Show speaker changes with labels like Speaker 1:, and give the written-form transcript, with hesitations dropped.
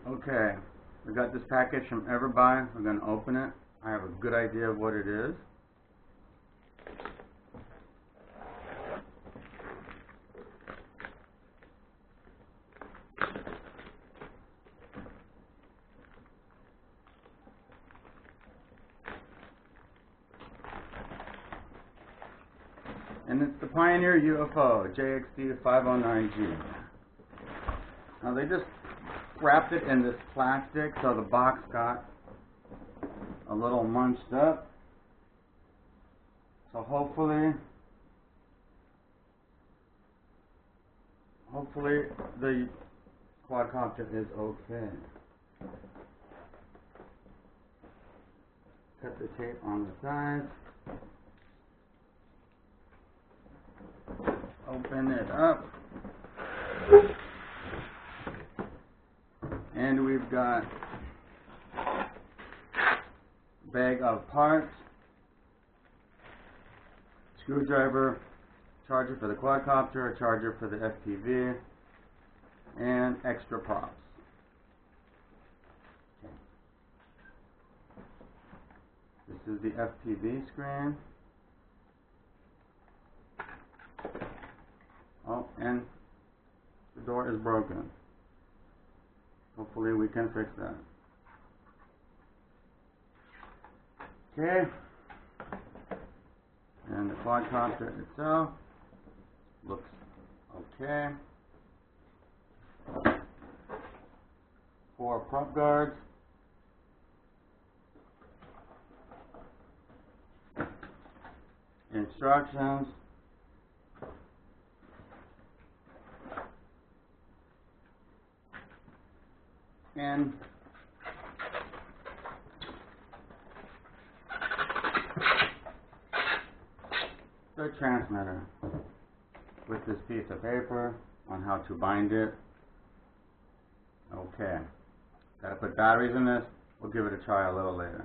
Speaker 1: Okay, we got this package from Everbuying. We're going to open it. I have a good idea of what it is. And it's the Pioneer UFO, JXD 509G. Now they just wrapped it in this plastic, so the box got a little munched up. So hopefully the quadcopter is okay. Cut the tape on the sides. Open it up. And we've got a bag of parts, screwdriver, charger for the quadcopter, a charger for the FPV, and extra props. Okay. This is the FPV screen. Oh, and the door is broken. Hopefully we can fix that. Okay. And the quadcopter itself looks okay. 4 prop guards. Instructions. And the transmitter with this piece of paper on how to bind it. Okay, gotta put batteries in this. We'll give it a try a little later.